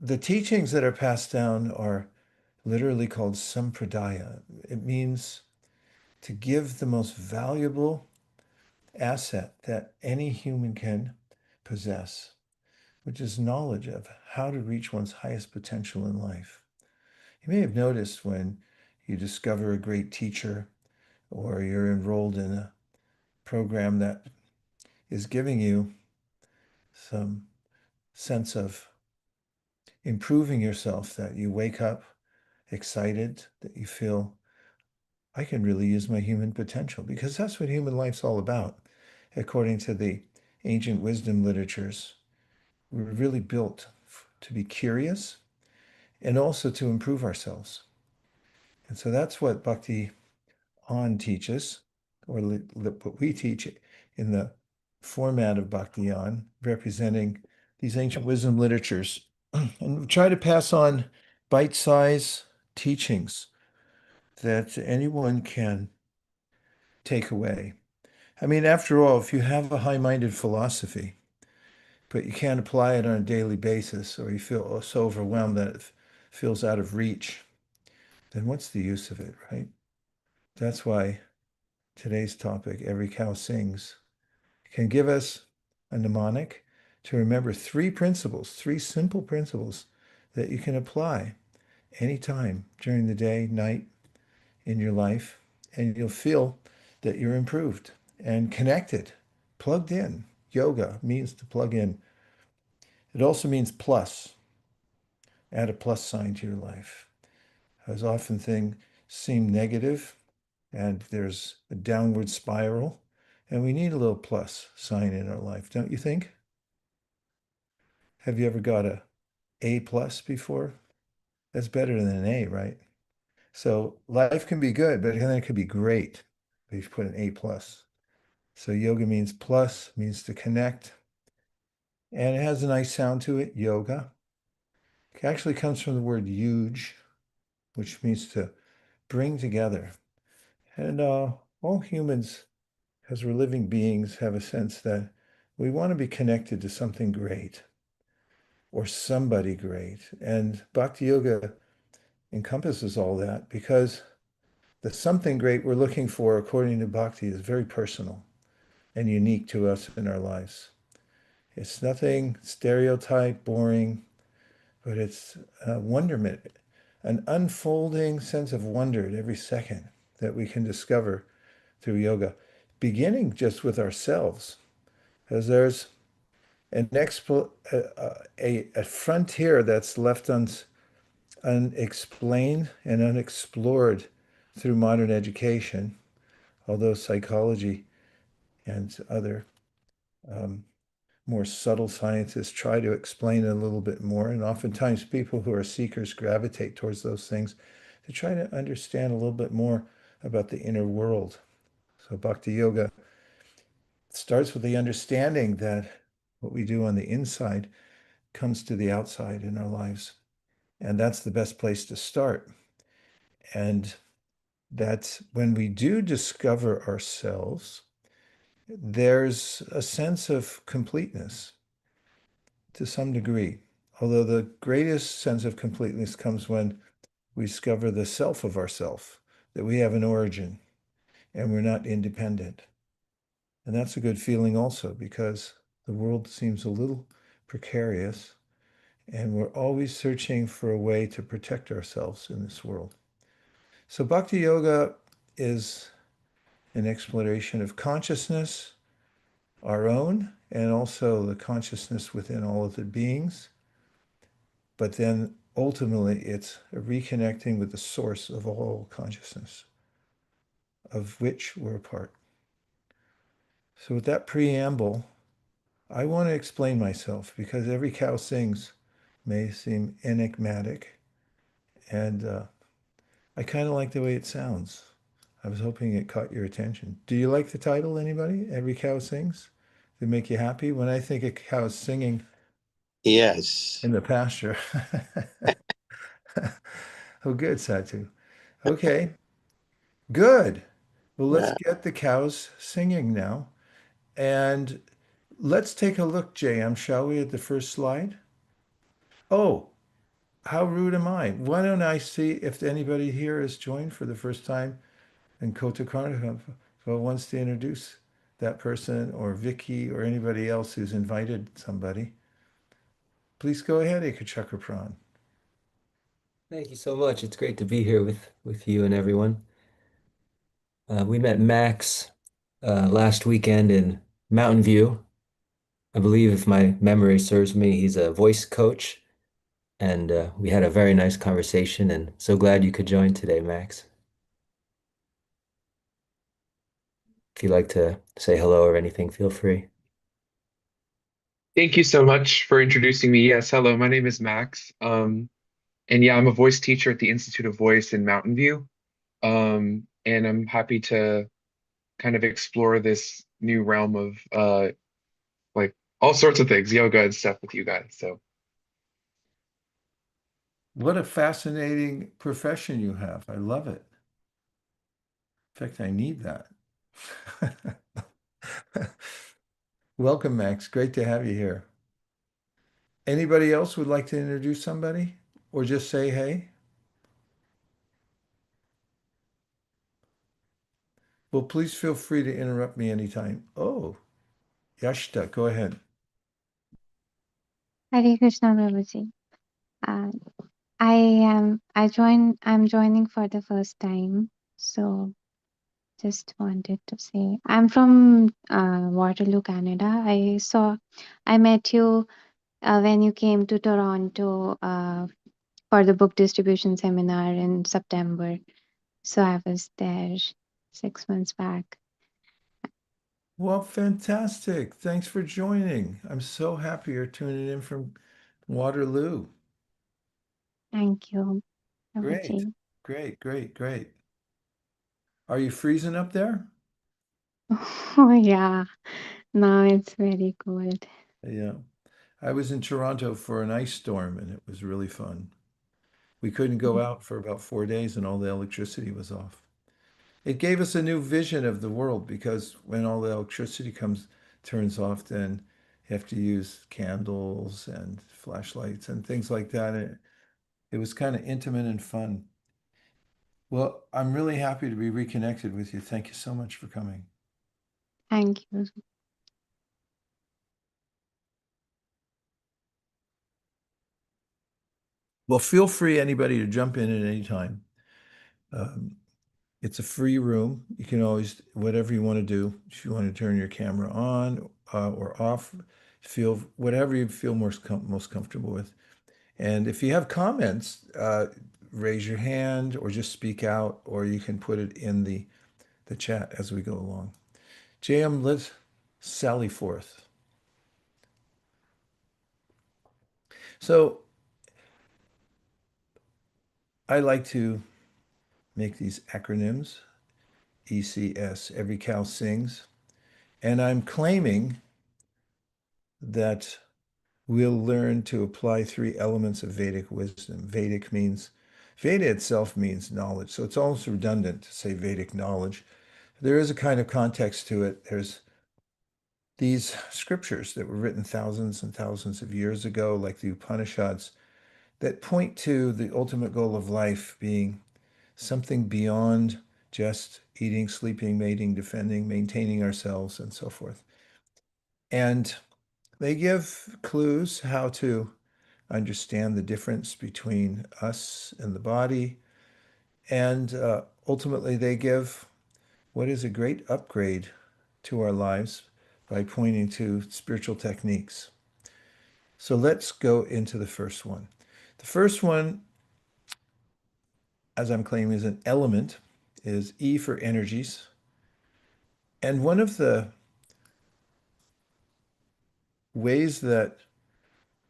the teachings that are passed down are literally called sampradaya. It means to give the most valuable asset that any human can possess, which is knowledge of how to reach one's highest potential in life. You may have noticed when you discover a great teacher or you're enrolled in a program that is giving you some sense of improving yourself, that you wake up excited, that you feel, I can really use my human potential, because that's what human life's all about. According to the ancient wisdom literatures, we're really built to be curious and also to improve ourselves. And so that's what Bhakti on teaches, or what we teach in the format of Bhakti on, representing these ancient wisdom literatures, and try to pass on bite-sized teachings that anyone can take away. I mean, after all, if you have a high-minded philosophy, but you can't apply it on a daily basis, or you feel so overwhelmed that it feels out of reach, then what's the use of it, right? That's why today's topic, Every Cow Sings, can give us a mnemonic to remember three principles, three simple principles that you can apply anytime during the day, night, in your life, and you'll feel that you're improved and connected, plugged in. Yoga means to plug in. It also means plus. Add a plus sign to your life. As often things seem negative and there's a downward spiral, and we need a little plus sign in our life, don't you think? Have you ever got a A plus before? That's better than an A, right? So life can be good, but then it could be great if you put an A plus. So yoga means plus, means to connect, and it has a nice sound to it, yoga. It actually comes from the word huge, which means to bring together. And all humans, as we're living beings, have a sense that we want to be connected to something great or somebody great. And Bhakti Yoga encompasses all that, because the something great we're looking for, according to Bhakti, is very personal and unique to us in our lives. It's nothing stereotype, boring, but it's wonderment, an unfolding sense of wonder at every second that we can discover through yoga, beginning just with ourselves, as there's a frontier that's left unexplained and unexplored through modern education, although psychology and other um, more subtle scientists try to explain it a little bit more. And oftentimes people who are seekers gravitate towards those things to try to understand a little bit more about the inner world. So Bhakti Yoga starts with the understanding that what we do on the inside comes to the outside in our lives. And that's the best place to start. And that's when we do discover ourselves, there's a sense of completeness to some degree. Although the greatest sense of completeness comes when we discover the self of ourself, that we have an origin and we're not independent. And that's a good feeling also, because the world seems a little precarious and we're always searching for a way to protect ourselves in this world. So Bhakti Yoga is an exploration of consciousness, our own, and also the consciousness within all of the beings. But then ultimately, it's a reconnecting with the source of all consciousness, of which we're a part. So with that preamble, I want to explain myself, because every cow sings may seem enigmatic, and I kind of like the way it sounds. I was hoping it caught your attention. Do you like the title, anybody? Every cow sings? Does it make you happy? When I think of cows singing Yes. in the pasture. Oh, good, Satu. Okay, good. Well, let's Yeah. get the cows singing now. And let's take a look, JM, shall we, at the first slide? Oh, How rude am I? Why don't I see if anybody here has joined for the first time and Kota Karnataka wants to introduce that person or Vicky or anybody else who's invited somebody. Please go ahead, Ekachakra. Thank you so much. It's great to be here with you and everyone. We met Max last weekend in Mountain View. I believe, if my memory serves me, he's a voice coach, and we had a very nice conversation. And so glad you could join today, Max. If you'd like to say hello or anything, feel free. Thank you so much for introducing me. Yes, hello, my name is Max. And yeah, I'm a voice teacher at the Institute of Voice in Mountain View. And I'm happy to kind of explore this new realm of like all sorts of things, yoga and stuff with you guys. So What a fascinating profession you have. I love it. In fact, I need that. Welcome, Max. Great to have you here. Anybody else would like to introduce somebody or just say hey? Well, please feel free to interrupt me anytime. Oh, Yashita, go ahead. Hare Krishna Prabhuji. Uh, I'm joining for the first time. So just wanted to say, I'm from Waterloo, Canada. I met you when you came to Toronto for the book distribution seminar in September. So I was there 6 months back. Well, fantastic. Thanks for joining. I'm so happy you're tuning in from Waterloo. Thank you, Great, Prabhuji. great, great, great. Are you freezing up there? Oh, yeah. Now it's very cold. Yeah. I was in Toronto for an ice storm and it was really fun. We couldn't go out for about 4 days and all the electricity was off. It gave us a new vision of the world because when all the electricity turns off, then you have to use candles and flashlights and things like that. It was kind of intimate and fun. Well, I'm really happy to be reconnected with you. Thank you so much for coming. Thank you. Well, feel free, anybody, to jump in at any time. Um, it's a free room. You can always, whatever you want to do, if you want to turn your camera on or off, feel whatever you feel most comfortable with. And if you have comments, raise your hand or just speak out, or you can put it in the chat as we go along. JM, let's sally forth. So I like to make these acronyms, ECS, every cow sings. And I'm claiming that we'll learn to apply three elements of Vedic wisdom. Veda itself means knowledge. So it's almost redundant to say Vedic knowledge. There is a kind of context to it. There's these scriptures that were written thousands and thousands of years ago, like the Upanishads, that point to the ultimate goal of life being something beyond just eating, sleeping, mating, defending, maintaining ourselves, and so forth. And they give clues how to understand the difference between us and the body. And ultimately, they give what is a great upgrade to our lives by pointing to spiritual techniques. So let's go into the first one. The first one, as I'm claiming, is an element, is E for energies. And one of the ways that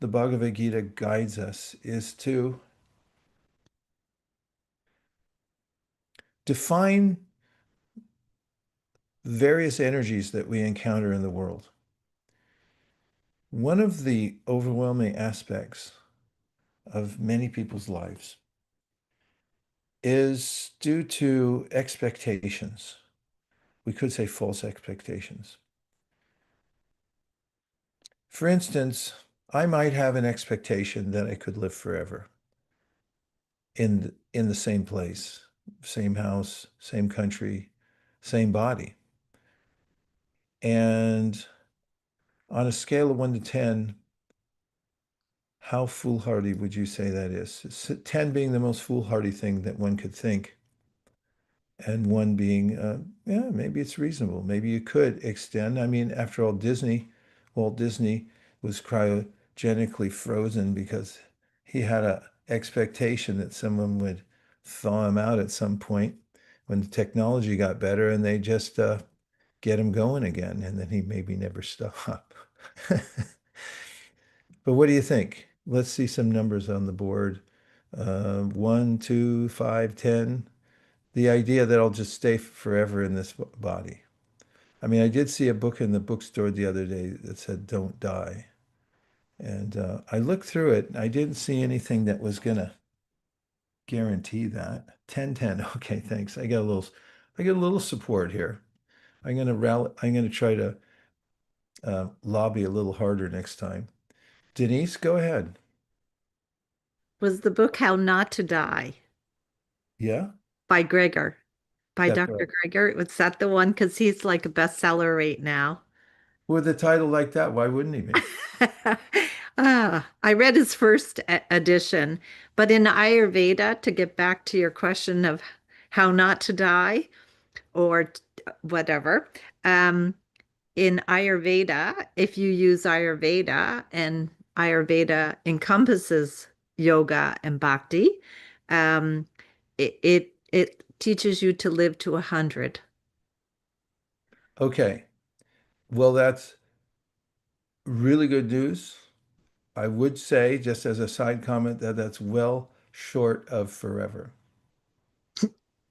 the Bhagavad Gita guides us is to define various energies that we encounter in the world. One of the overwhelming aspects of many people's lives is due to expectations. We could say false expectations. For instance, I might have an expectation that I could live forever. in the same place, same house, same country, same body. And on a scale of 1 to 10, how foolhardy would you say that is? 10 being the most foolhardy thing that one could think, and 1 being, yeah, maybe it's reasonable. Maybe you could extend. I mean, after all, Walt Disney was cryogenically frozen because he had a expectation that someone would thaw him out at some point when the technology got better and they just get him going again, and then he maybe never stop. But what do you think? Let's see some numbers on the board. 1, 2, 5, 10. The idea that I'll just stay forever in this body. I mean, I did see a book in the bookstore the other day that said, "Don't die." And I looked through it and I didn't see anything that was going to guarantee that. 10, 10. Okay, thanks. I get a little support here. I'm going to try to lobby a little harder next time. Denise, go ahead. Was the book How Not to Die Yeah, by Gregor, by that's Dr. right. Gregor? Was that the one? Because he's like a bestseller right now. With a title like that, why wouldn't he be? I read his first edition, but in Ayurveda, to get back to your question of how not to die or whatever, in Ayurveda, if you use Ayurveda, and Ayurveda encompasses yoga and bhakti, um, it teaches you to live to 100. Okay. Well, that's really good news. I would say, just as a side comment, that that's well short of forever.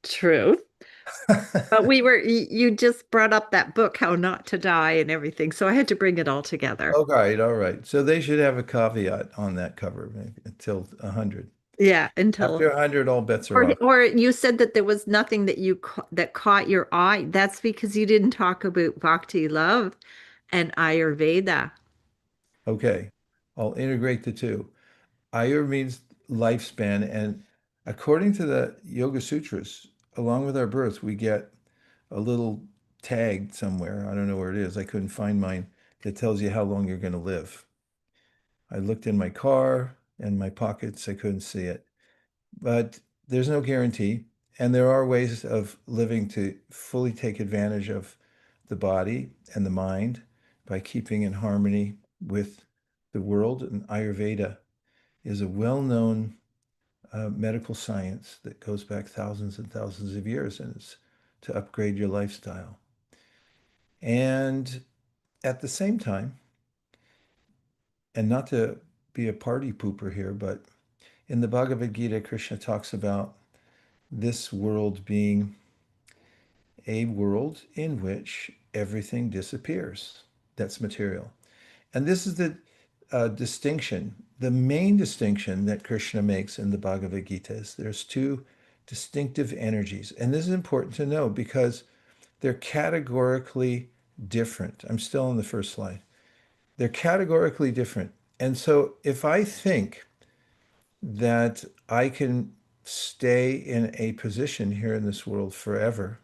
True. But you just brought up that book, How Not to Die and everything. So I had to bring it all together. All right, all right. So they should have a caveat on that cover, maybe, until 100. Yeah, until After 100, all bets are off. or you said that there was nothing that that caught your eye. That's because you didn't talk about bhakti love and Ayurveda. Okay, I'll integrate the two. Ayur means lifespan, and according to the Yoga Sutras, along with our birth, we get a little tag somewhere. I don't know where it is. I couldn't find mine that tells you how long you're going to live. I looked in my car and my pockets. I couldn't see it. But there's no guarantee. And there are ways of living to fully take advantage of the body and the mind by keeping in harmony with the world. And Ayurveda is a well-known medical science that goes back thousands and thousands of years, and it's to upgrade your lifestyle. And at the same time, and not to be a party pooper here, but in the Bhagavad Gita, Krishna talks about this world being a world in which everything disappears. That's material. And this is the distinction, the main distinction that Krishna makes in the Bhagavad Gita is there's 2 distinctive energies. And this is important to know because they're categorically different. I'm still on the first slide. They're categorically different. And so if I think that I can stay in a position here in this world forever,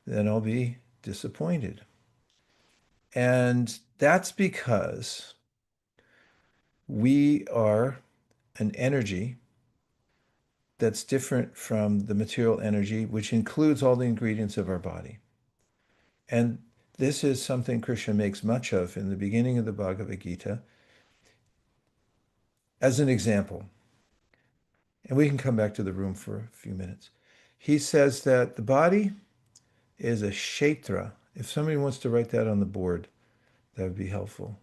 then I'll be disappointed. And that's because we are an energy that's different from the material energy, which includes all the ingredients of our body. And this is something Krishna makes much of in the beginning of the Bhagavad Gita as an example. And we can come back to the room for a few minutes. He says that the body is a kshetra. If somebody wants to write that on the board, that would be helpful.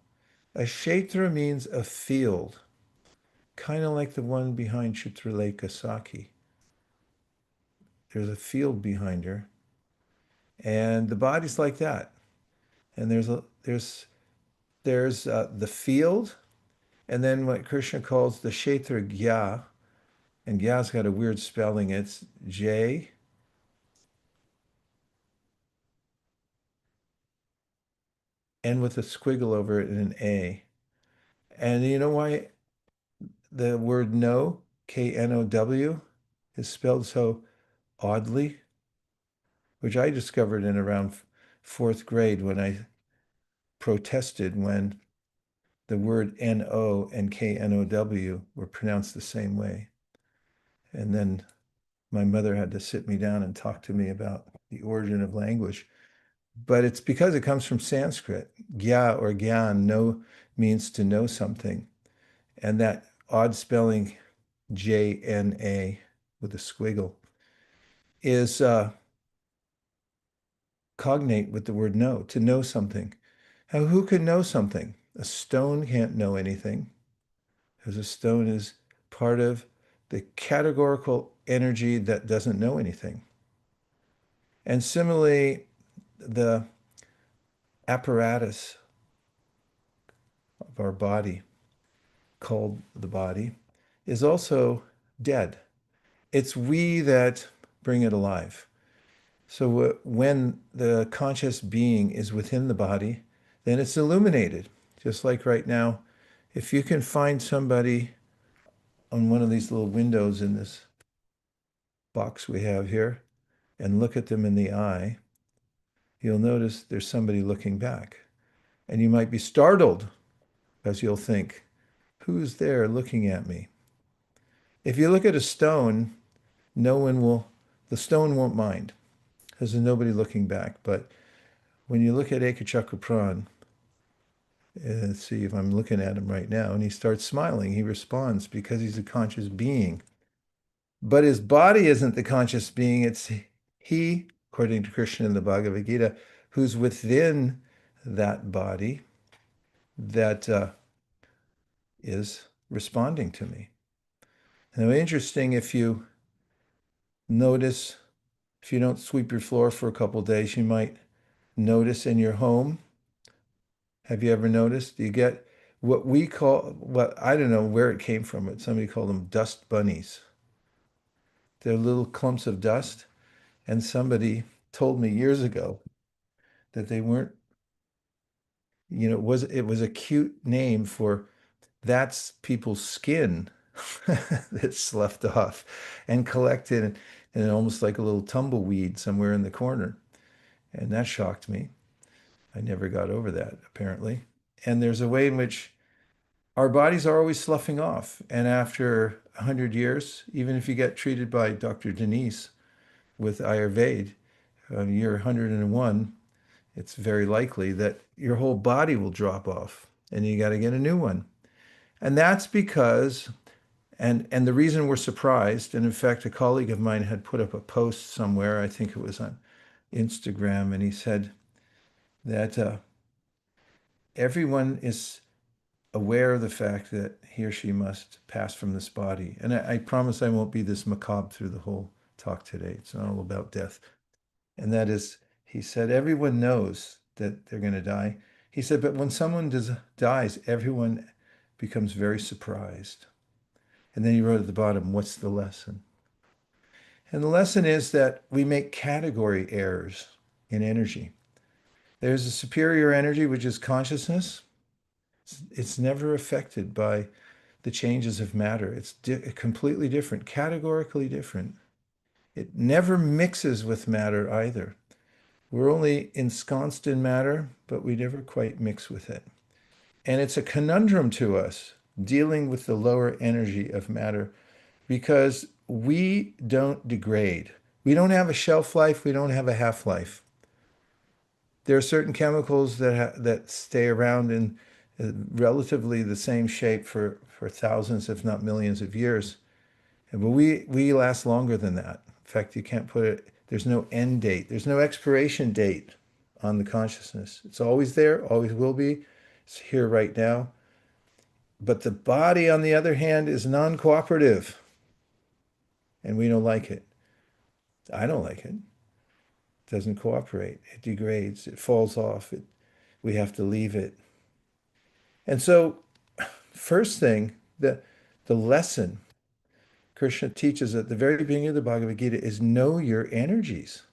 A kshetra means a field, kind of like the one behind Chitralekha Saki. There's a field behind her, and the body's like that. And there's the field, and then what Krishna calls the kshetra gya, and gya's got a weird spelling. It's J and with a squiggle over it and an A. And you know why the word no, K-N-O-W, is spelled so oddly, which I discovered in around fourth grade when I protested when the word N-O and K-N-O-W were pronounced the same way. And then my mother had to sit me down and talk to me about the origin of language. But it's because it comes from Sanskrit. Gya or gyan, know, means to know something. And that odd spelling, J-N-A with a squiggle, is cognate with the word know, to know something. Now, who can know something? A stone can't know anything, because a stone is part of the categorical energy that doesn't know anything. And similarly, the apparatus of our body, called the body, is also dead. It's we that bring it alive. So when the conscious being is within the body, then it's illuminated. Just like right now, if you can find somebody on one of these little windows in this box we have here and look at them in the eye, you'll notice there's somebody looking back. And you might be startled because you'll think, who's there looking at me? If you look at a stone, the stone won't mind because there's nobody looking back. But when you look at Ekachakra Pran, let's see if I'm looking at him right now, and he starts smiling, he responds because he's a conscious being. But his body isn't the conscious being, it's he, according to Krishna in the Bhagavad Gita, who's within that body that is responding to me. Now, interesting, if you notice, if you don't sweep your floor for a couple of days, you might notice in your home. Have you ever noticed? You get what we call, what I don't know where it came from, but somebody called them dust bunnies. They're little clumps of dust. And somebody told me years ago that they weren't, it was a cute name for that's people's skin that's sloughed off and collected and almost like a little tumbleweed somewhere in the corner. And that shocked me. I never got over that, apparently. And there's a way in which our bodies are always sloughing off. And after 100 years, even if you get treated by Dr. Denise with Ayurveda, you're 101, it's very likely that your whole body will drop off and you got to get a new one. And that's because, and the reason we're surprised, and in fact, a colleague of mine had put up a post somewhere, I think it was on Instagram, and he said that everyone is aware of the fact that he or she must pass from this body. And I promise I won't be this macabre through the whole talk today. It's not all about death. And that is, he said, everyone knows that they're going to die. He said, but when someone dies, everyone becomes very surprised. And then he wrote at the bottom, what's the lesson? And the lesson is that we make category errors in energy. There's a superior energy, which is consciousness. It's never affected by the changes of matter. It's completely different, categorically different. It never mixes with matter either. We're only ensconced in matter, but we never quite mix with it. And it's a conundrum to us dealing with the lower energy of matter because we don't degrade. We don't have a shelf life. We don't have a half-life. There are certain chemicals that stay around in relatively the same shape for thousands, if not millions of years. But we last longer than that. In fact, you can't put it, there's no end date. There's no expiration date on the consciousness. It's always there, always will be. It's here right now. But the body, on the other hand, is non-cooperative. And we don't like it. I don't like it. It doesn't cooperate. It degrades. It falls off. We have to leave it. And so, first thing, the lesson Krishna teaches at the very beginning of the Bhagavad Gita is know your energies.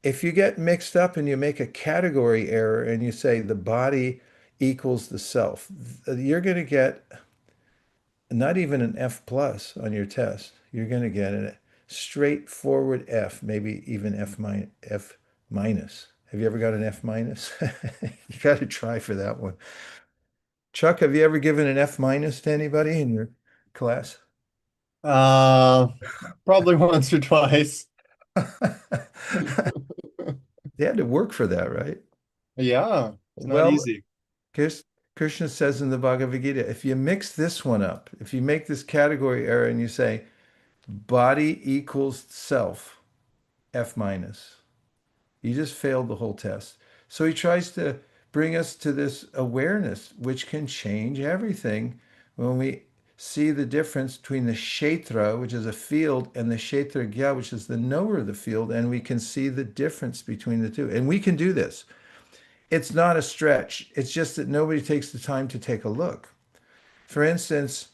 If you get mixed up and you make a category error and you say the body equals the self, you're going to get not even an F plus on your test. You're going to get a straightforward F, maybe even F minus. Have you ever got an F minus? You got to try for that one. Chuck, have you ever given an F minus to anybody in your class? Uh, Probably once or twice. They had to work for that, right? Yeah, it's not Well, easy. Krishna says in the Bhagavad Gita, if you mix this one up, if you make this category error and you say body equals self, F minus, you just failed the whole test. So he tries to bring us to this awareness, which can change everything when we see the difference between the kshetra, which is a field, and the kshetragya, which is the knower of the field, and we can see the difference between the two. And we can do this. It's not a stretch. It's just that nobody takes the time to take a look. For instance,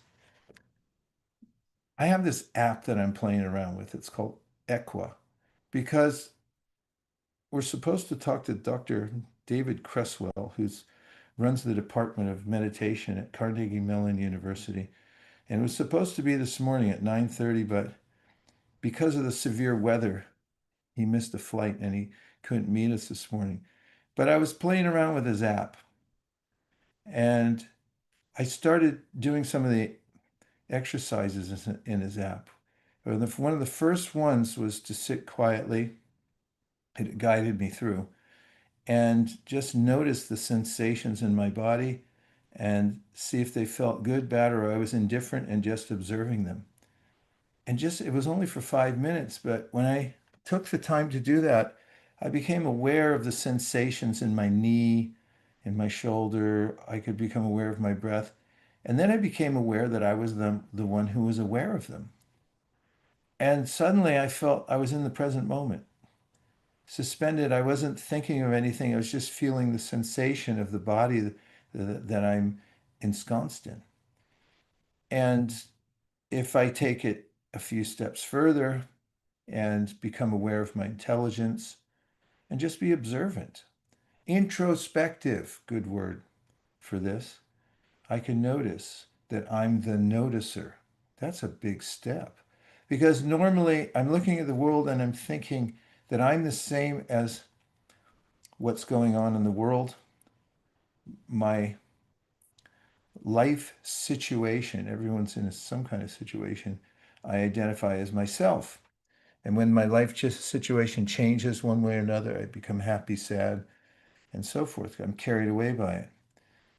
I have this app that I'm playing around with. It's called Equa because we're supposed to talk to Dr. David Cresswell, who's runs the Department of Meditation at Carnegie Mellon University. And it was supposed to be this morning at 9:30, but because of the severe weather, he missed a flight and he couldn't meet us this morning. But I was playing around with his app and I started doing some of the exercises in his app. One of the first ones was to sit quietly. It guided me through and just notice the sensations in my body and see if they felt good, bad, or I was indifferent and just observing them. And just, it was only for 5 minutes, but when I took the time to do that, I became aware of the sensations in my knee, in my shoulder. I could become aware of my breath. And then I became aware that I was the one who was aware of them. And suddenly I felt I was in the present moment, suspended. I wasn't thinking of anything. I was just feeling the sensation of the body that I'm ensconced in. And if I take it a few steps further and become aware of my intelligence and just be observant, introspective, good word for this, I can notice that I'm the noticer. That's a big step because normally I'm looking at the world and I'm thinking that I'm the same as what's going on in the world, my life situation. Everyone's in some kind of situation. I identify as myself. And when my life situation changes one way or another, I become happy, sad, and so forth. I'm carried away by it.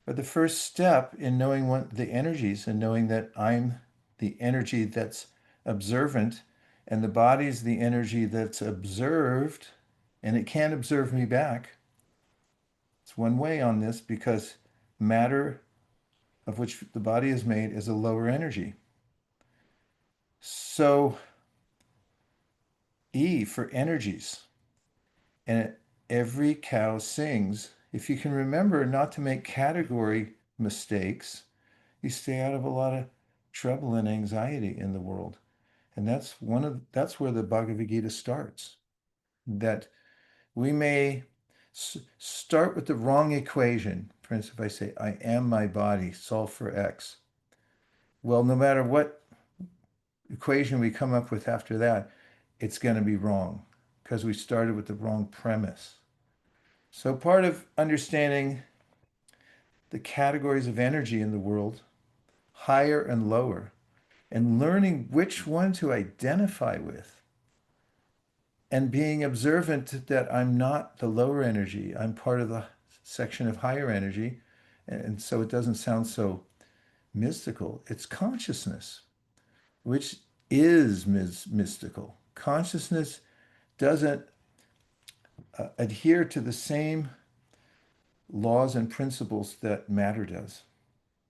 But the first step in knowing what the energies and knowing that I'm the energy that's observant and the body is the energy that's observed and it can't observe me back. It's one way on this because matter of which the body is made is a lower energy. So E for energies. And every cow sings. If you can remember not to make category mistakes, you stay out of a lot of trouble and anxiety in the world. And that's where the Bhagavad Gita starts. That we may start with the wrong equation. For instance, if I say, I am my body, solve for X. Well, no matter what equation we come up with after that, it's going to be wrong because we started with the wrong premise. So part of understanding the categories of energy in the world, higher and lower, and learning which one to identify with, and being observant that I'm not the lower energy, I'm part of the section of higher energy. And so it doesn't sound so mystical. It's consciousness, which is mystical. Consciousness doesn't adhere to the same laws and principles that matter does.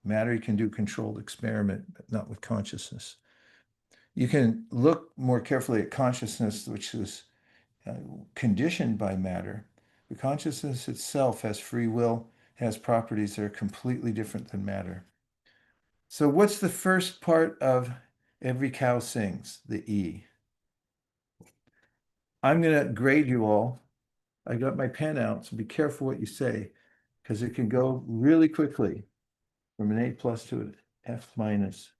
Matter, you can do controlled experiment, but not with consciousness. You can look more carefully at consciousness, which is conditioned by matter. The consciousness itself has free will, has properties that are completely different than matter. So what's the first part of every cow sings? The E. I'm going to grade you all. I got my pen out, so be careful what you say, because it can go really quickly from an A plus to an F minus.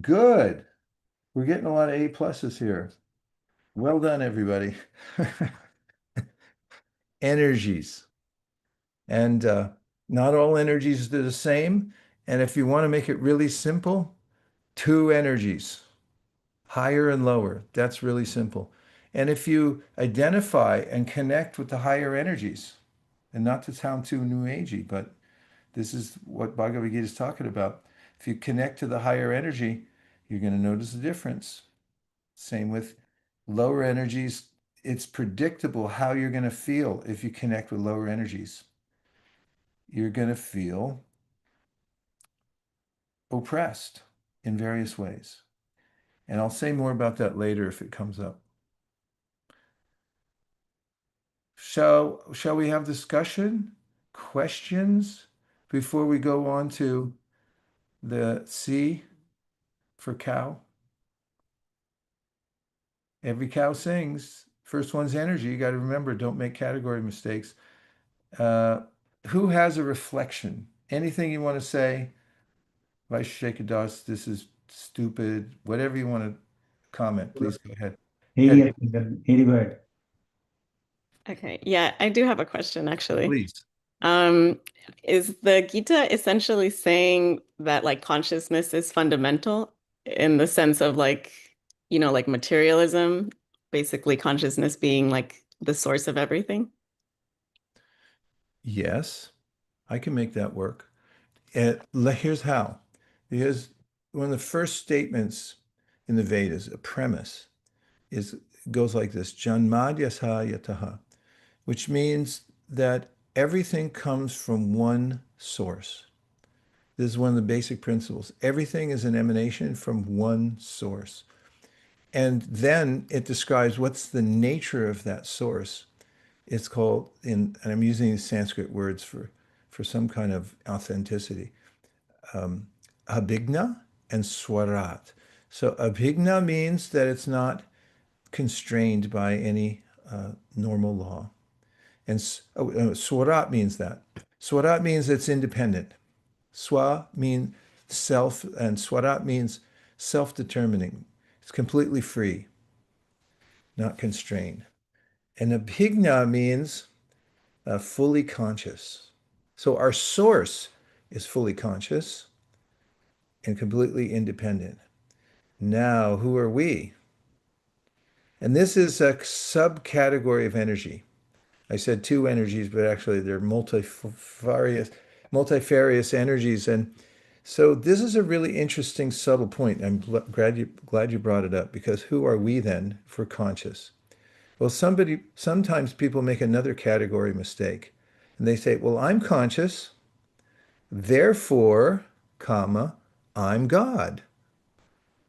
Good. We're getting a lot of A pluses here. Well done, everybody. Energies. And not all energies are the same. And if you want to make it really simple, two energies, higher and lower. That's really simple. And if you identify and connect with the higher energies, and not to sound too new agey, but this is what Bhagavad Gita is talking about. If you connect to the higher energy, you're going to notice the difference. Same with lower energies. It's predictable how you're going to feel if you connect with lower energies. You're going to feel oppressed in various ways. And I'll say more about that later if it comes up. Shall we have discussion, questions before we go on to the C for cow? Every cow sings. First one's energy. You got to remember, don't make category mistakes. Uh, who has a reflection? Anything you want to say? Vaishshekadas, this is stupid. Whatever you want to comment, please go ahead. Very, Eddie, very good. Okay, yeah, I do have a question actually. please. Um, is the Gita essentially saying that like consciousness is fundamental in the sense of like, like materialism, basically consciousness being like the source of everything? Yes, I can make that work. Here's how. Because one of the first statements in the Vedas, a premise, goes like this: Janmadyasha yataha, which means that everything comes from one source. This is one of the basic principles. Everything is an emanation from one source. And then it describes what's the nature of that source. It's called, and I'm using these Sanskrit words for some kind of authenticity, abhigna and swarat. So abhigna means that it's not constrained by any normal law. And swarat means that. Swarat means it's independent. Swa means self, and swarat means self-determining. It's completely free, not constrained. And abhigna means fully conscious. So our source is fully conscious and completely independent. Now, who are we? And this is a subcategory of energy. I said two energies, but actually they're multifarious energies. And so this is a really interesting, subtle point. I'm glad you brought it up, because who are we then if we're conscious? Well, sometimes people make another category mistake, and they say, well, I'm conscious, therefore, comma, I'm God.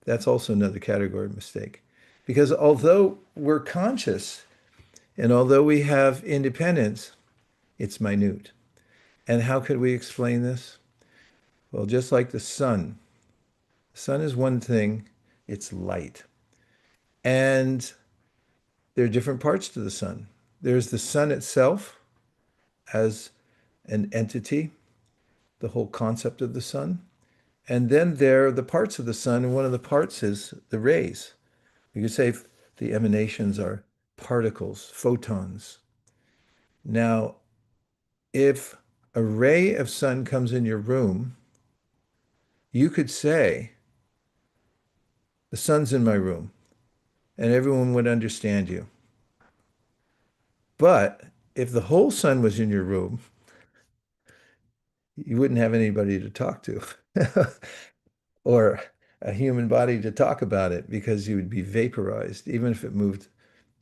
That's also another category mistake. Because although we're conscious and although we have independence, it's minute. And how could we explain this? Well, just like the sun. The sun is one thing, it's light. And there are different parts to the sun. There's the sun itself as an entity, the whole concept of the sun. And then there are the parts of the sun, and one of the parts is the rays. You could say the emanations are particles, photons. Now, if a ray of sun comes in your room, you could say, the sun's in my room, and everyone would understand you. But if the whole sun was in your room, you wouldn't have anybody to talk to or a human body to talk about it, because you would be vaporized, even if it moved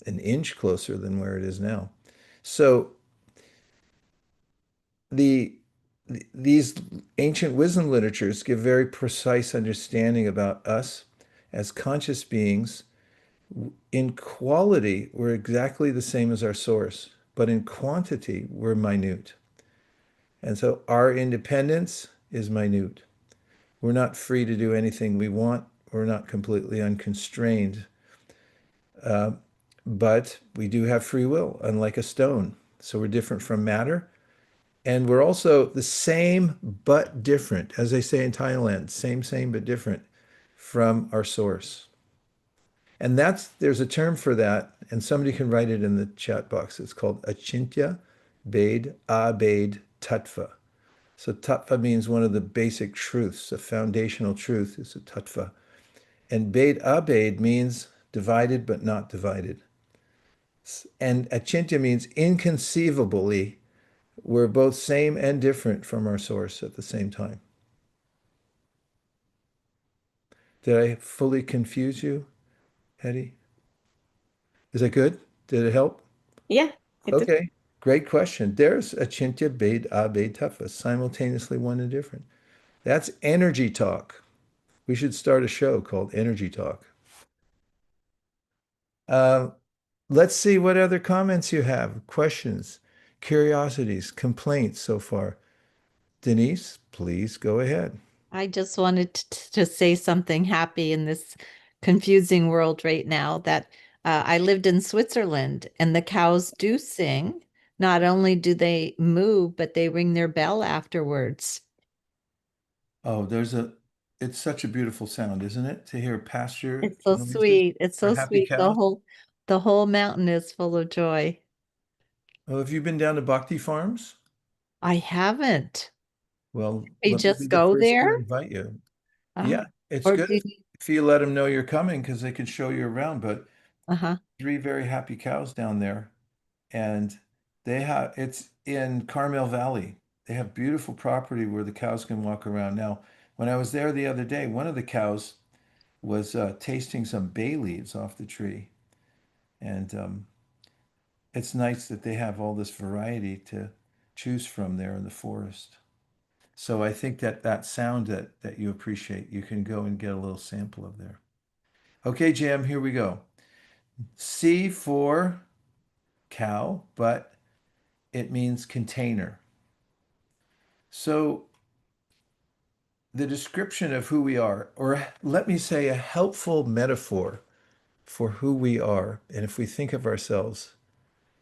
an inch closer than where it is now. So these ancient wisdom literatures give very precise understanding about us as conscious beings. In quality, we're exactly the same as our source, but in quantity, we're minute. And so our independence is minute. We're not free to do anything we want. We're not completely unconstrained. But we do have free will, unlike a stone. So we're different from matter. And we're also the same but different. As they say in Thailand, same, but different from our source. And there's a term for that, and somebody can write it in the chat box. It's called Achintya Bhed Abhed Tattva. So tattva means one of the basic truths, a foundational truth is a tattva. And Bhed Abhed means divided but not divided. And achintya means inconceivably, we're both same and different from our source at the same time. Did I fully confuse you, Hetty? Is that good? Did it help? Yeah, it did. Okay, great question. There's achintya bhed abhed tattva, simultaneously one and different. That's energy talk. We should start a show called Energy Talk. Uh, let's see what other comments you have, questions, curiosities, complaints so far. Denise, please go ahead. I just wanted to say something happy in this confusing world right now that I lived in Switzerland and the cows do sing. Not only do they move, but they ring their bell afterwards. Oh, it's such a beautiful sound, isn't it? To hear pasture It's so noises sweet. It's for so happy sweet. cows. The whole mountain is full of joy. Oh, have you been down to Bhakti Farms? I haven't. Well, You let me be just the go first there? to invite you. Uh, Yeah, it's or good do you, if you let them know you're coming because they can show you around. But uh-huh. three very happy cows down there, and it's in Carmel Valley. They have beautiful property where the cows can walk around. Now, when I was there the other day, one of the cows was tasting some bay leaves off the tree, and it's nice that they have all this variety to choose from there in the forest. So I think that sound that you appreciate, you can go and get a little sample of there. Okay, Jam, here we go. C for cow, but it means container. So the description of who we are, or let me say a helpful metaphor for who we are, and if we think of ourselves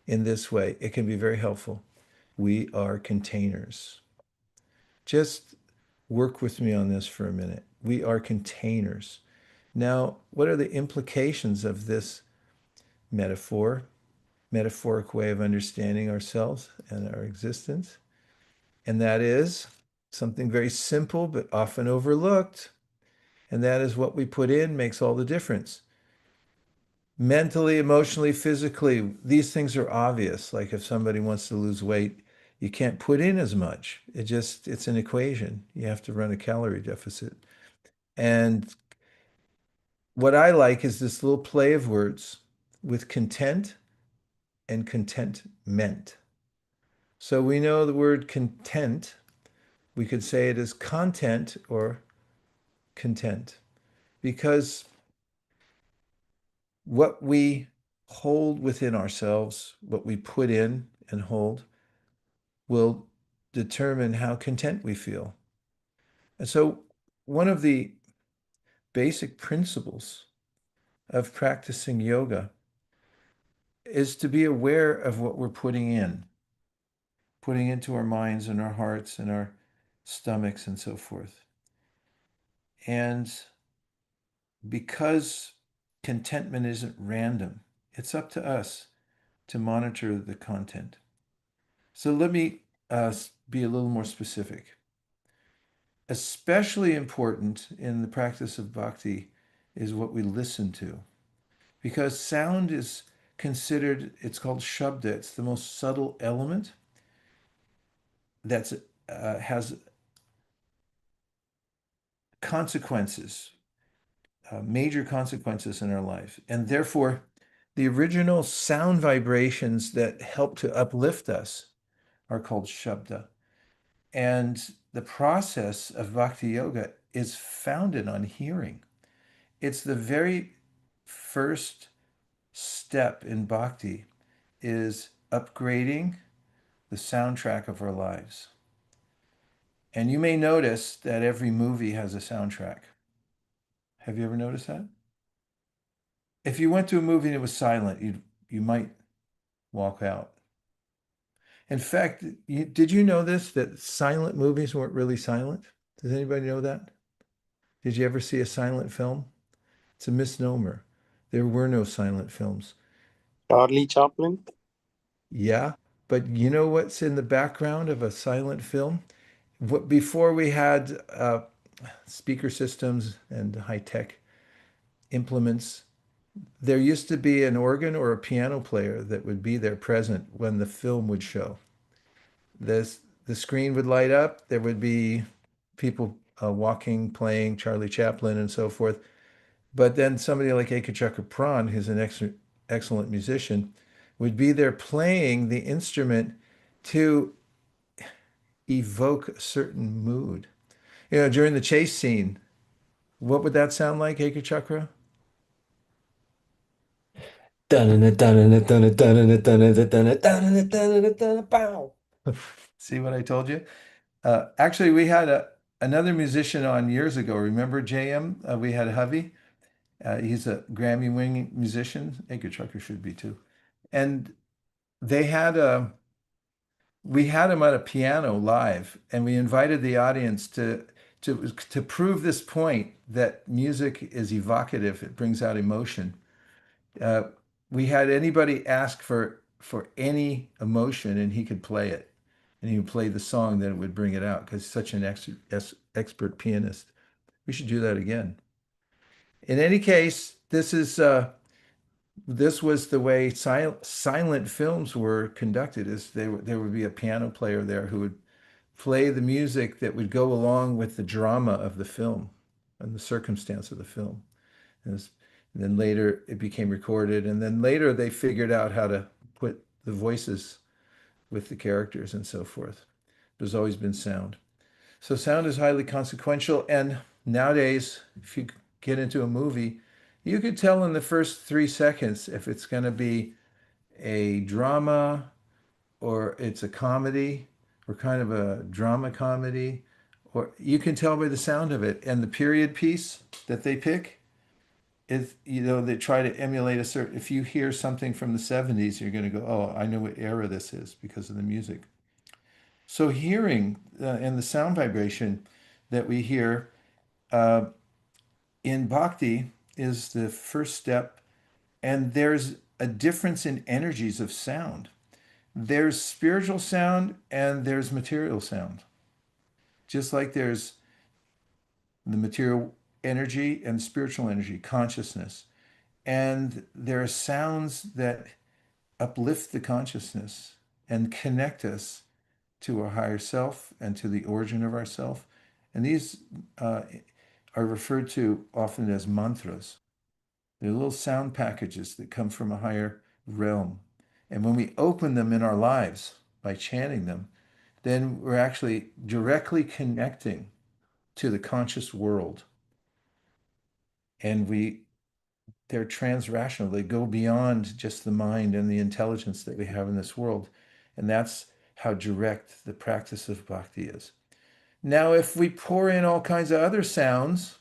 in this way, it can be very helpful. We are containers. Just work with me on this for a minute. We are containers. Now, what are the implications of this metaphoric way of understanding ourselves and our existence? And that is something very simple but often overlooked. And that is what we put in makes all the difference. Mentally, emotionally, physically, these things are obvious. Like if somebody wants to lose weight, you can't put in as much. It's an equation. You have to run a calorie deficit. And what I like is this little play of words with content and contentment. So we know the word content, we could say it as content or content because what we hold within ourselves, what we put in and hold, will determine how content we feel. And so, one of the basic principles of practicing yoga is to be aware of what we're putting into our minds and our hearts and our stomachs and so forth. And because contentment isn't random, it's up to us to monitor the content. So let me be a little more specific. Especially important in the practice of bhakti is what we listen to, because sound is considered, it's called shabda, it's the most subtle element that has consequences, major consequences in our life. And therefore, the original sound vibrations that help to uplift us are called shabda. And the process of bhakti yoga is founded on hearing. It's the very first step in bhakti is upgrading the soundtrack of our lives. And you may notice that every movie has a soundtrack. Have you ever noticed that? If you went to a movie and it was silent, you might walk out. In fact, did you know this, that silent movies weren't really silent? Does anybody know that? Did you ever see a silent film? It's a misnomer. There were no silent films. Charlie Chaplin. Yeah, but you know what's in the background of a silent film? What, before we had speaker systems and high-tech implements, there used to be an organ or a piano player that would be there present when the film would show. This the screen would light up. There would be people walking, playing Charlie Chaplin and so forth. But then somebody like Ekachukra Pran, who's an excellent musician, would be there playing the instrument to evoke a certain mood. You know, during the chase scene, what would that sound like, Ekachukra? Pow. See what I told you? Actually, we had another musician on years ago. Remember JM? We had Hovey. He's a Grammy-winning musician. Edgar Trucker should be too. And they had we had him at a piano live, and we invited the audience to prove this point that music is evocative. It brings out emotion. Uh, we had anybody ask for any emotion, and he could play it, and he would play the song that would bring it out because he's such an expert pianist. We should do that again. In any case, this was the way silent films were conducted. Is there would be a piano player there who would play the music that would go along with the drama of the film and the circumstance of the film. And then later it became recorded, and then later they figured out how to put the voices with the characters and so forth. There's always been sound. So sound is highly consequential, and nowadays, if you get into a movie, you could tell in the first 3 seconds if it's going to be a drama or it's a comedy or kind of a drama comedy, or you can tell by the sound of it. And the period piece that they pick is, you know, they try to emulate a certain, if you hear something from the 70s, you're going to go, oh, I know what era this is because of the music. So hearing and the sound vibration that we hear uh, in Bhakti is the first step, and there's a difference in energies of sound. There's spiritual sound and there's material sound. Just like there's the material energy and spiritual energy, consciousness. And there are sounds that uplift the consciousness and connect us to our higher self and to the origin of ourself. And these are referred to often as mantras. They're little sound packages that come from a higher realm. And when we open them in our lives by chanting them, then we're actually directly connecting to the conscious world. And they're transrational. They go beyond just the mind and the intelligence that we have in this world. And that's how direct the practice of bhakti is. Now, if we pour in all kinds of other sounds,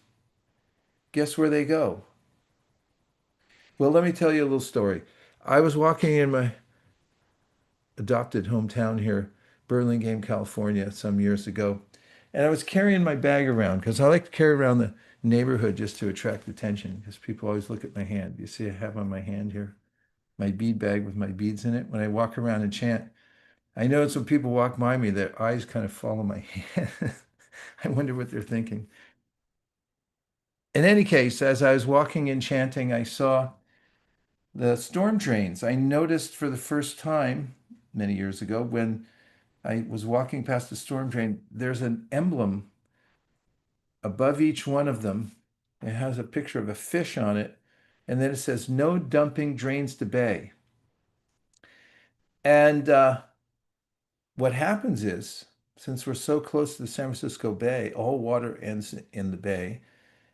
guess where they go? Well, let me tell you a little story. I was walking in my adopted hometown here, Burlingame, California, some years ago, and I was carrying my bag around because I like to carry around the neighborhood just to attract attention because people always look at my hand. You see, I have on my hand here my bead bag with my beads in it. When I walk around and chant, I notice when people walk by me, their eyes kind of follow my hand. I wonder what they're thinking. In any case, as I was walking and chanting, I saw the storm drains. I noticed for the first time many years ago when I was walking past the storm drain, there's an emblem above each one of them. It has a picture of a fish on it, and then it says, "No dumping drains to bay." And what happens is, since we're so close to the San Francisco Bay, all water ends in the bay.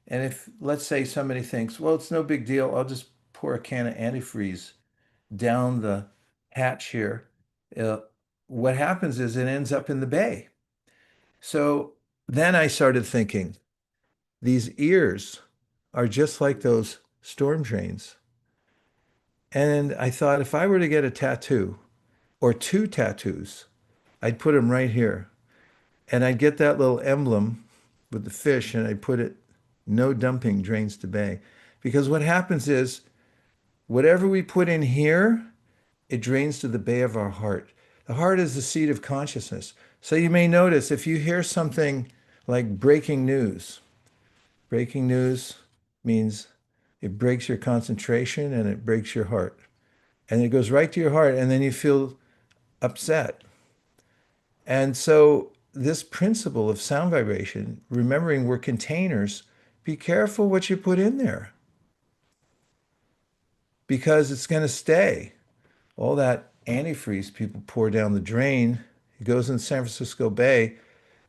And if, let's say, somebody thinks, well, it's no big deal, I'll just pour a can of antifreeze down the hatch here. Uh, what happens is it ends up in the bay. So then I started thinking, these ears are just like those storm drains. And I thought if I were to get a tattoo or two tattoos, I'd put them right here. And I'd get that little emblem with the fish and I'd put it No dumping, drains to bay. Because what happens is whatever we put in here, it drains to the bay of our heart. The heart is the seat of consciousness. So you may notice if you hear something like breaking news means it breaks your concentration and it breaks your heart. And it goes right to your heart, and then you feel upset. And so, this principle of sound vibration, remembering we're containers, be careful what you put in there because it's going to stay. All that antifreeze people pour down the drain, it goes in San Francisco Bay,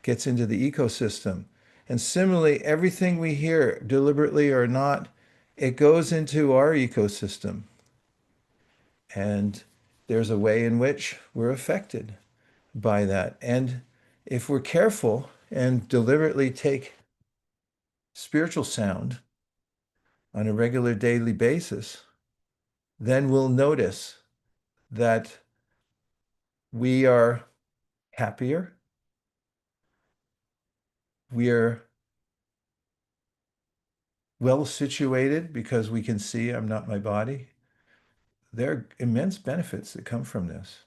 gets into the ecosystem. And similarly, everything we hear, deliberately or not, it goes into our ecosystem. And there's a way in which we're affected by that. And if we're careful and deliberately take spiritual sound on a regular daily basis, then we'll notice that we are happier, we are well situated because we can see I'm not my body. There are immense benefits that come from this.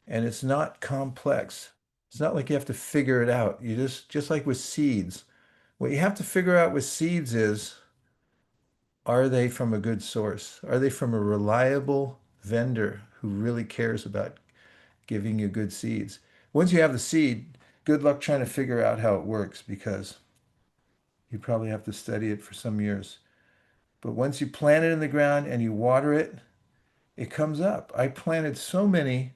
And it's not complex. It's not like you have to figure it out. You just like with seeds. What you have to figure out with seeds is, are they from a good source? Are they from a reliable vendor who really cares about giving you good seeds? Once you have the seed, good luck trying to figure out how it works because you probably have to study it for some years. But once you plant it in the ground and you water it, it comes up. I planted so many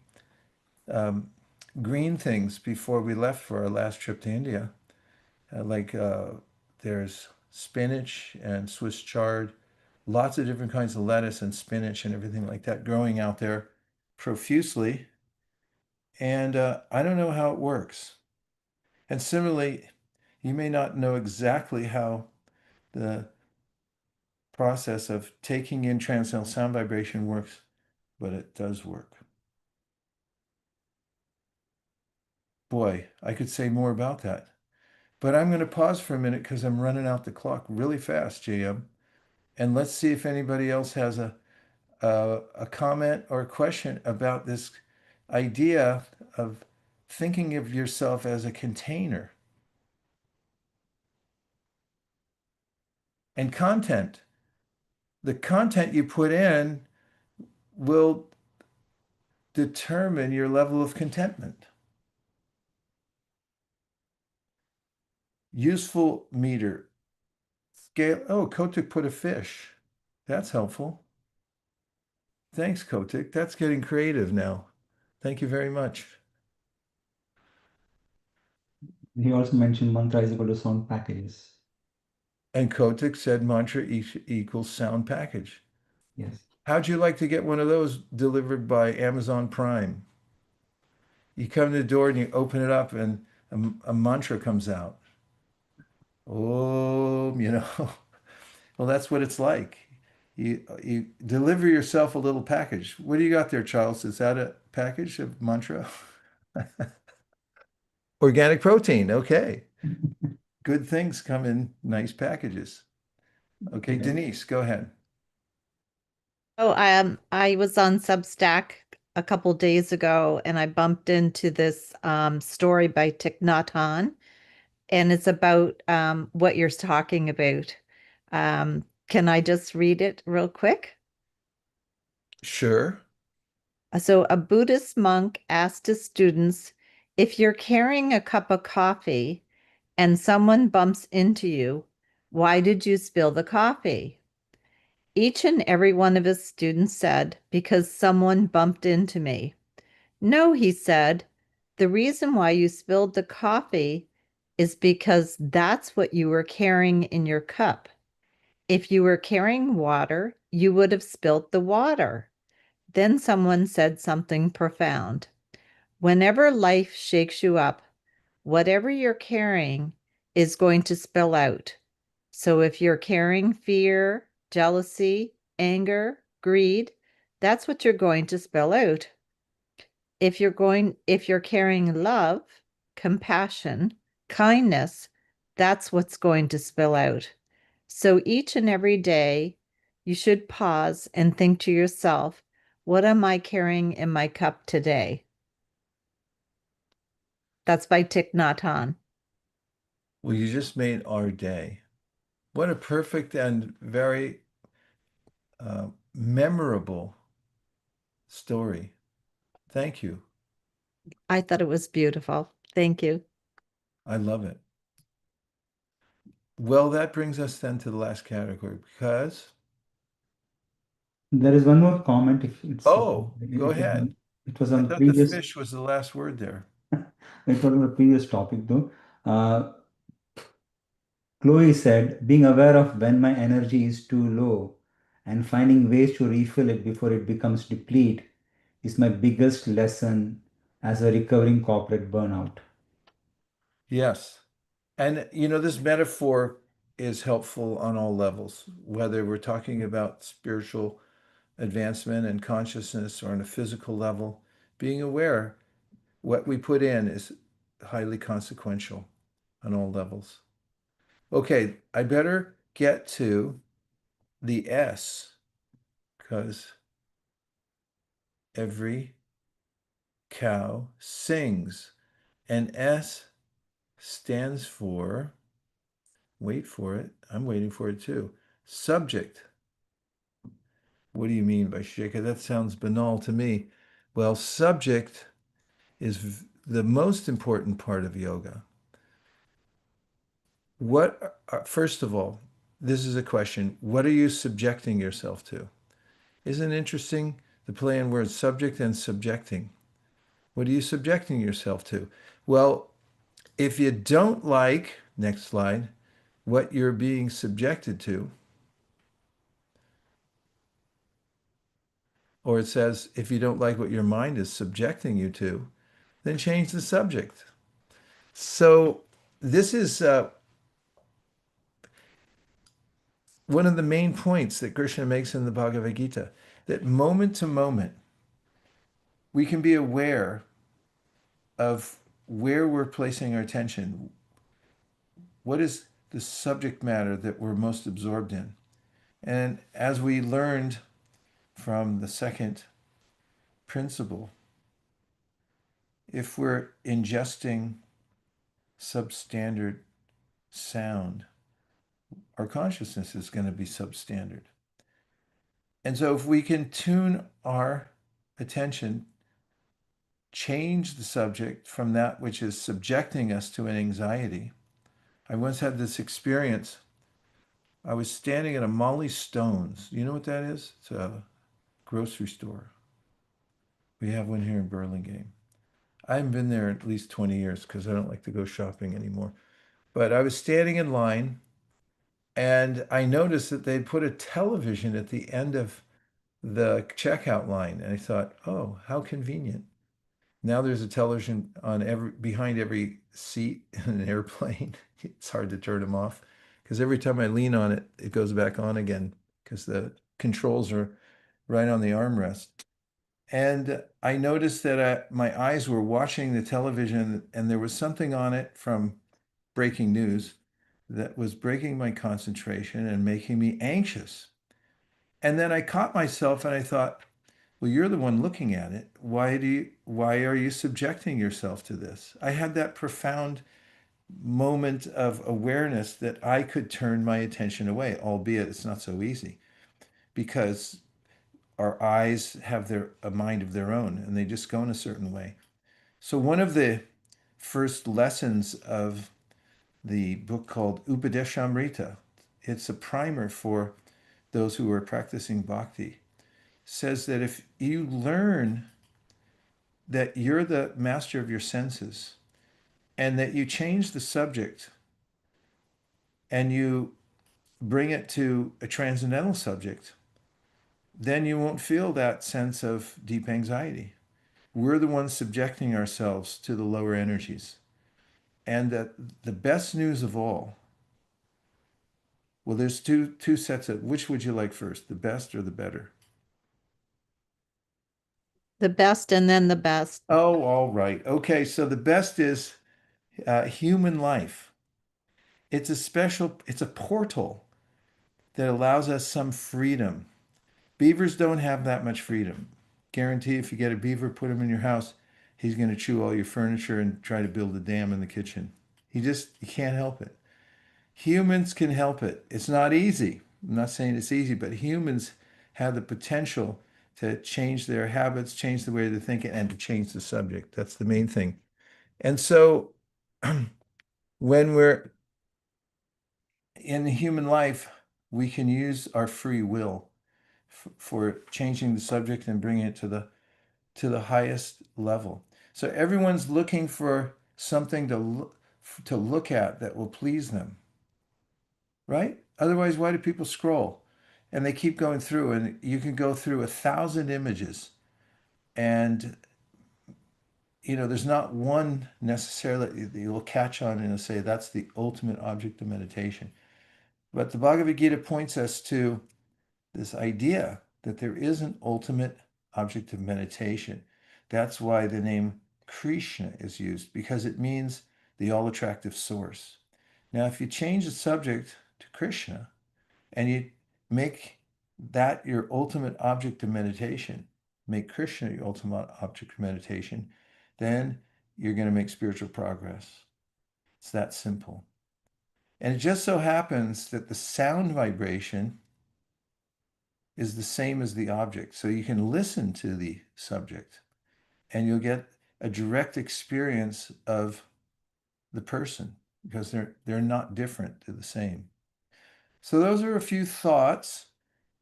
green things before we left for our last trip to India. Like there's spinach and Swiss chard, lots of different kinds of lettuce and spinach and everything like that growing out there profusely. And I don't know how it works. And similarly, you may not know exactly how the process of taking in transcendental sound vibration works, but it does work. Boy, I could say more about that. But I'm going to pause for a minute because I'm running out the clock really fast, JM. And let's see if anybody else has a comment or a question about this idea of thinking of yourself as a container. And content. The content you put in will determine your level of contentment. Useful meter. Scale. Oh, Kotik put a fish. That's helpful. Thanks, Kotik. That's getting creative now. Thank you very much. He also mentioned mantra is equal to sound packages. And Kotik said mantra equals sound package. Yes. How'd you like to get one of those delivered by Amazon Prime? You come to the door and you open it up and a mantra comes out. Oh, well, that's what it's like. You deliver yourself a little package. What do you got there, Charles? Is that a package of mantra? Organic protein. Okay. Good things come in nice packages. Okay, Yeah. Denise, go ahead. Oh, I was on Substack a couple days ago and I bumped into this story by Thich Nhat Hanh, and it's about what you're talking about. Can I just read it real quick? Sure. So, a Buddhist monk asked his students, if you're carrying a cup of coffee and someone bumps into you, why did you spill the coffee? Each and every one of his students said, because someone bumped into me. No, he said, the reason why you spilled the coffee is because that's what you were carrying in your cup. If you were carrying water, you would have spilt the water. Then someone said something profound. Whenever life shakes you up, whatever you're carrying is going to spill out. So if you're carrying fear, jealousy, anger, greed, that's what you're going to spill out. If you're carrying love, compassion, kindness, that's what's going to spill out. So each and every day, you should pause and think to yourself, what am I carrying in my cup today? That's by Thich Nhat Hanh. Well, you just made our day. What a perfect and very memorable story. Thank you. I thought it was beautiful. Thank you. I love it. Well, that brings us then to the last category because, There is one more comment. If it's oh, go ahead. it was I on the thought the previous fish was the last word there. it was on the previous topic though. Chloe said, being aware of when my energy is too low and finding ways to refill it before it becomes deplete is my biggest lesson as a recovering corporate burnout. Yes. And this metaphor is helpful on all levels, whether we're talking about spiritual advancement and consciousness or on a physical level. Being aware what we put in is highly consequential on all levels. Okay, I better get to the S because every cow sings. And S stands for, wait for it, I'm waiting for it too, subject. What do you mean by Shikha? That sounds banal to me. Well, subject is the most important part of yoga. First of all, this is a question. What are you subjecting yourself to? Isn't it interesting the play on words subject and subjecting? What are you subjecting yourself to? Well, if you don't like, next slide, what you're being subjected to, or it says, if you don't like what your mind is subjecting you to, then change the subject. So this is one of the main points that Krishna makes in the Bhagavad Gita, that moment to moment, we can be aware of where we're placing our attention. What is the subject matter that we're most absorbed in? And as we learned from the second principle, if we're ingesting substandard sound, our consciousness is going to be substandard. And so if we can tune our attention, change the subject from that which is subjecting us to an anxiety. I once had this experience. I was standing at a Molly Stone's. You know what that is? It's a grocery store. We have one here in Burlingame. I haven't been there at least 20 years because I don't like to go shopping anymore. But I was standing in line and I noticed that they'd put a television at the end of the checkout line. And I thought, oh, how convenient. Now there's a television on behind every seat in an airplane. It's hard to turn them off because every time I lean on it, it goes back on again because the controls are right on the armrest. And I noticed that my eyes were watching the television and there was something on it from breaking news that was breaking my concentration and making me anxious. And then I caught myself and I thought, well, you're the one looking at it. Why are you subjecting yourself to this? I had that profound moment of awareness that I could turn my attention away, albeit it's not so easy because our eyes have a mind of their own and they just go in a certain way. So one of the first lessons of the book called Upadeshamrita, it's a primer for those who are practicing bhakti, says that if you learn that you're the master of your senses and that you change the subject and you bring it to a transcendental subject, then you won't feel that sense of deep anxiety. We're the ones subjecting ourselves to the lower energies. And that the best news of all, well, there's two sets of, which would you like first, the best or the better? The best and then the best. Oh, all right. Okay, so the best is human life. It's a portal that allows us some freedom. Beavers don't have that much freedom. Guarantee if you get a beaver, put him in your house, he's going to chew all your furniture and try to build a dam in the kitchen. He can't help it. Humans can help it. It's not easy. I'm not saying it's easy, but humans have the potential to change their habits, change the way they're thinking, and to change the subject. That's the main thing. And so when we're in human life, we can use our free will for changing the subject and bringing it to the highest level. So everyone's looking for something to look at that will please them, right? Otherwise, why do people scroll? And they keep going through, and you can go through 1,000 images, and there's not one necessarily that you'll catch on and say that's the ultimate object of meditation. But the Bhagavad Gita points us to this idea that there is an ultimate object of meditation. That's why the name Krishna is used, because it means the all attractive source. Now, if you change the subject to Krishna and you make that your ultimate object of meditation, make Krishna your ultimate object of meditation, then you're going to make spiritual progress. It's that simple. And it just so happens that the sound vibration is the same as the object. So you can listen to the subject and you'll get a direct experience of the person because they're not different, they're the same. So those are a few thoughts,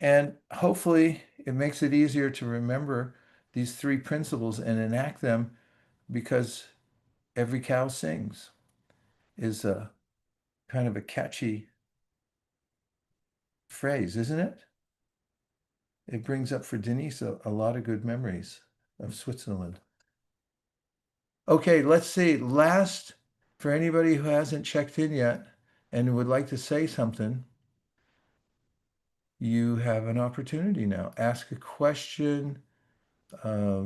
and hopefully it makes it easier to remember these three principles and enact them, because every cow sings is a kind of a catchy phrase, isn't it? It brings up for Denise a lot of good memories of Switzerland. Okay, let's see. Last, for anybody who hasn't checked in yet and would like to say something, you have an opportunity now. Ask a question, uh,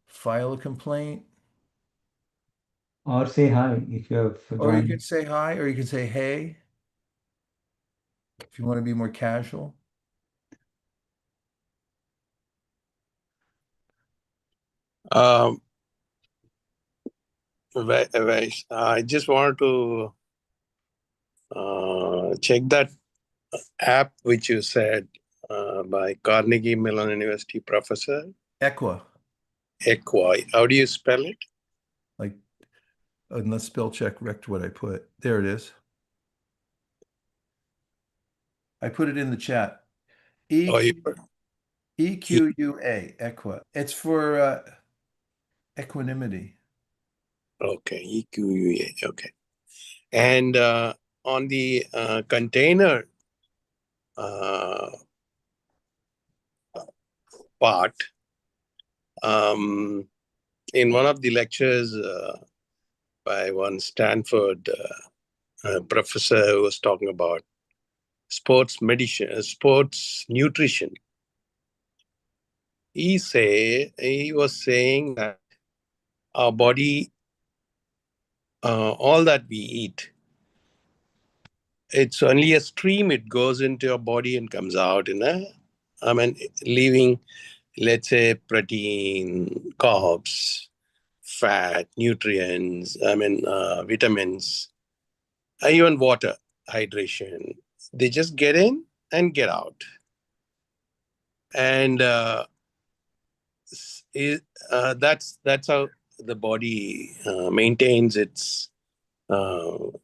file a complaint, Or say hi if you have or you can joined. say hi, or you can say hey, if you want to be more casual. Um, I just wanted to check that app which you said by Carnegie Mellon University professor. Equa, Equa. How do you spell it? like, unless spell check wrecked what I put. There it is. I put it in the chat. Oh, you, EQUA, Equa. It's for equanimity. okay, EQUA. Okay. And on the container part, in one of the lectures by one Stanford professor who was talking about sports medicine, sports nutrition, he was saying that our body, all that we eat, it's only a stream. It goes into your body and comes out leaving, let's say, protein, carbs, fat, nutrients, vitamins, even water, hydration. They just get in and get out. And that's how the body maintains its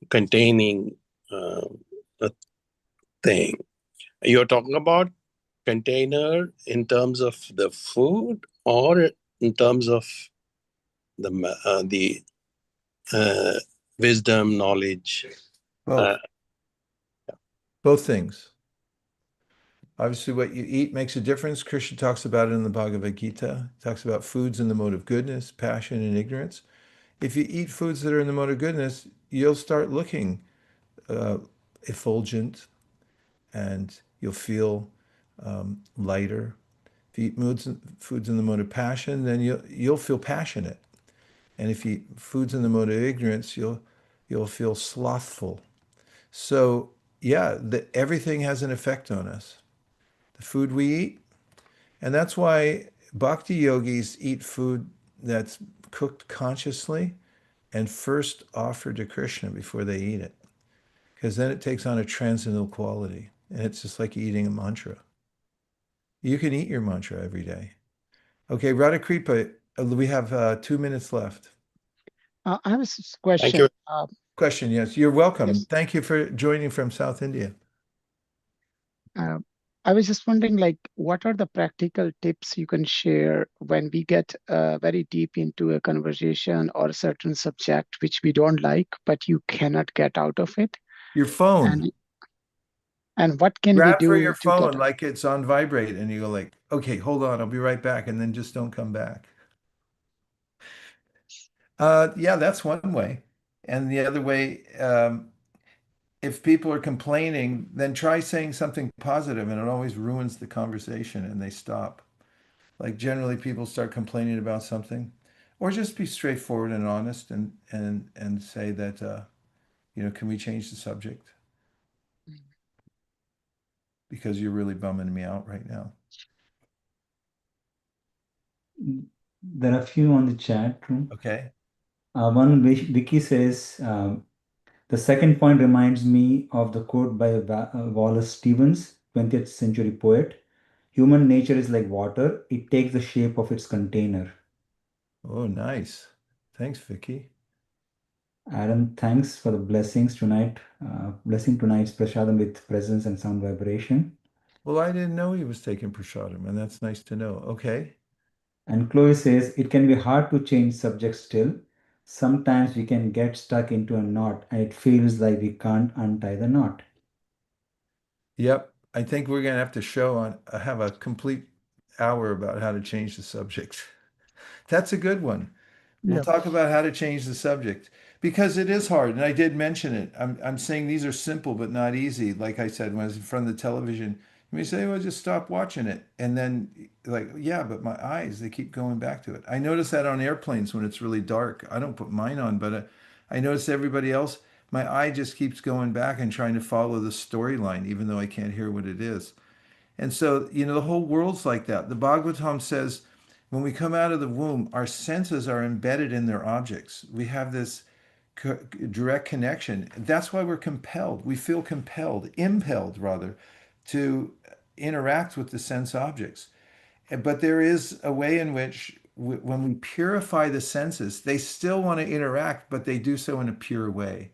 containing a thing. You're talking about container in terms of the food or in terms of the wisdom, knowledge? Both. Both things. Obviously, what you eat makes a difference. Krishna talks about it in the Bhagavad Gita. He talks about foods in the mode of goodness, passion, and ignorance. If you eat foods that are in the mode of goodness, you'll start looking effulgent, and you'll feel lighter. If you eat foods in the mode of passion, then you'll feel passionate. And if you eat foods in the mode of ignorance, you'll feel slothful. So yeah, everything has an effect on us. The food we eat, and that's why bhakti yogis eat food that's cooked consciously and first offered to Krishna before they eat it, because then it takes on a transcendental quality, and it's just like eating a mantra. You can eat your mantra every day. Okay, Radhakripa, we have 2 minutes left. I have a Thank you. question. Question, yes, you're welcome. Yes, Thank you for joining from South India. uh, I was just wondering, like, what are the practical tips you can share when we get very deep into a conversation or a certain subject which we don't like, but you cannot get out of it? Your phone. And what can we Grab for do your to get phone like it's on vibrate, and you go like, okay, hold on, I'll be right back, and then just don't come back. Yeah, that's one way. And the other way, if people are complaining, then try saying something positive, and it always ruins the conversation, and they stop. Like generally, people start complaining about something, or just be straightforward and honest, and say that, can we change the subject? Because you're really bumming me out right now. There are a few on the chat room. Okay. One, Vicky says, the second point reminds me of the quote by Wallace Stevens, 20th century poet. Human nature is like water, it takes the shape of its container. Oh, nice. Thanks, Vicky. Adam, thanks for the blessings tonight. Blessing tonight's prasadam with presence and sound vibration. Well, I didn't know he was taking prasadam, and that's nice to know. Okay. And Chloe says, it can be hard to change subjects still. Sometimes we can get stuck into a knot and it feels like we can't untie the knot. Yep. I think we're going to have to have a complete hour about how to change the subject. That's a good one. We'll yeah, talk about how to change the subject because it is hard. And I did mention it. I'm saying these are simple but not easy. Like I said, when I was in front of the television, you may say, well, just stop watching it. And then, like, yeah, but my eyes, they keep going back to it. I notice that on airplanes when it's really dark. I don't put mine on, but I notice everybody else, my eye just keeps going back and trying to follow the storyline, even though I can't hear what it is. And so, the whole world's like that. The Bhagavatam says, when we come out of the womb, our senses are embedded in their objects. We have this direct connection. That's why we're compelled. We feel compelled, impelled rather, to interact with the sense objects. But there is a way in which, when we purify the senses, they still want to interact, but they do so in a pure way.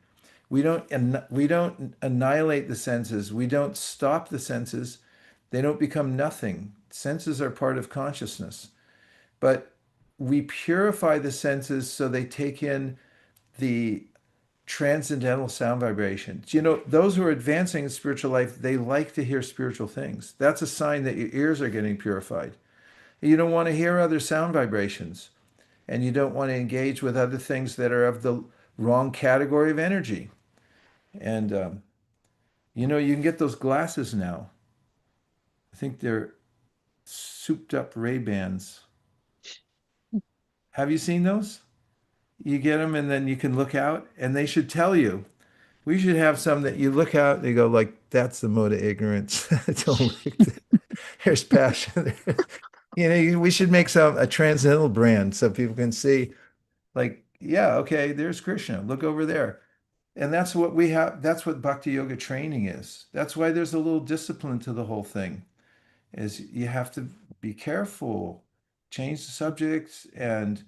We don't annihilate the senses. We don't stop the senses. They don't become nothing. Senses are part of consciousness. But we purify the senses so they take in the transcendental sound vibrations. Those who are advancing in spiritual life, they like to hear spiritual things. That's a sign that your ears are getting purified. You don't want to hear other sound vibrations, and you don't want to engage with other things that are of the wrong category of energy. And you can get those glasses now. I think they're souped up Ray-Bans. Have you seen those? You get them and then you can look out, and they should tell you. We should have some that you look out, they go like, that's the mode of ignorance. Don't look. There's passion. We should make a transcendental brand so people can see, like, yeah, okay, there's Krishna. Look over there. And that's what we have. That's what Bhakti Yoga training is. That's why there's a little discipline to the whole thing, is you have to be careful, change the subjects, and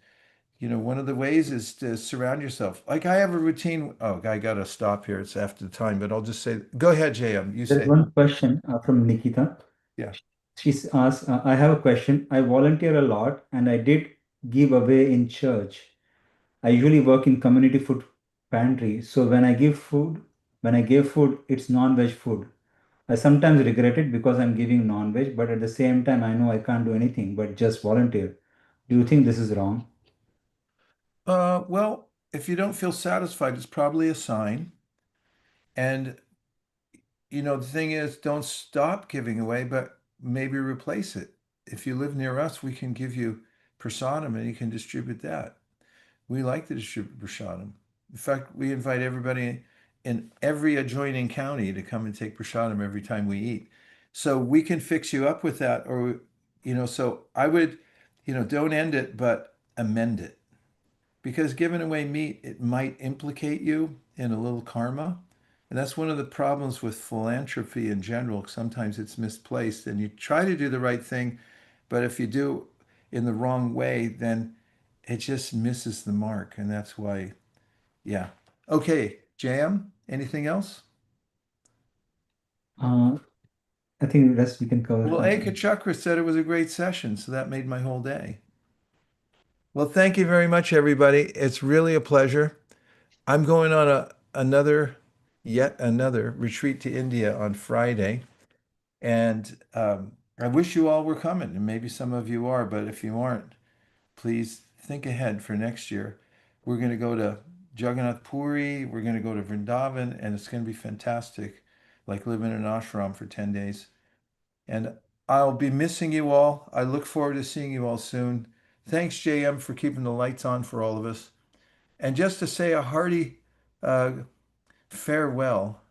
one of the ways is to surround yourself. Like I have a routine. Oh, I got to stop here. It's after the time, but I'll just say, go ahead, JM. You There's say, one question from Nikita. yeah. She's asked, I have a question. I volunteer a lot and I did give away in church. I usually work in community food pantry. So when I give food, it's non-veg food. I sometimes regret it because I'm giving non-veg, but at the same time, I know I can't do anything but just volunteer. Do you think this is wrong? Well, if you don't feel satisfied, it's probably a sign. And the thing is, don't stop giving away, but maybe replace it. If you live near us, we can give you prasadam and you can distribute that. We like to distribute prasadam. In fact, we invite everybody in every adjoining county to come and take prasadam every time we eat. So we can fix you up with that, or, so I would, don't end it, but amend it. Because giving away meat, it might implicate you in a little karma. And that's one of the problems with philanthropy in general. Sometimes it's misplaced and you try to do the right thing, but if you do in the wrong way, then it just misses the mark. And that's why, yeah. Okay, JM, anything else? I think the rest we can cover. Well, Eka Chakra said it was a great session, so that made my whole day. Well, thank you very much, everybody. It's really a pleasure. I'm going on yet another retreat to India on Friday. And I wish you all were coming, and maybe some of you are, but if you aren't, please think ahead for next year. We're going to go to Jagannath Puri, we're going to go to Vrindavan, and it's going to be fantastic, like living in an ashram for 10 days. And I'll be missing you all. I look forward to seeing you all soon. Thanks, JM, for keeping the lights on for all of us. And just to say a hearty farewell,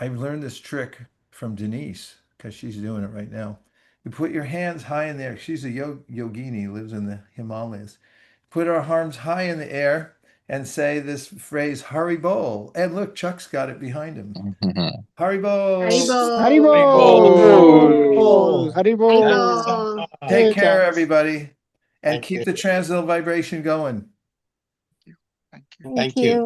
I've learned this trick from Denise because she's doing it right now. You put your hands high in the air. She's a yogini, lives in the Himalayas. Put our arms high in the air and say this phrase, Hari Bol. And look, Chuck's got it behind him. Hari Bol. Haribol! Haribol! Take Hey, care, Chuck. everybody. And Thank keep you. the transcendental vibration going. Thank you. Thank you.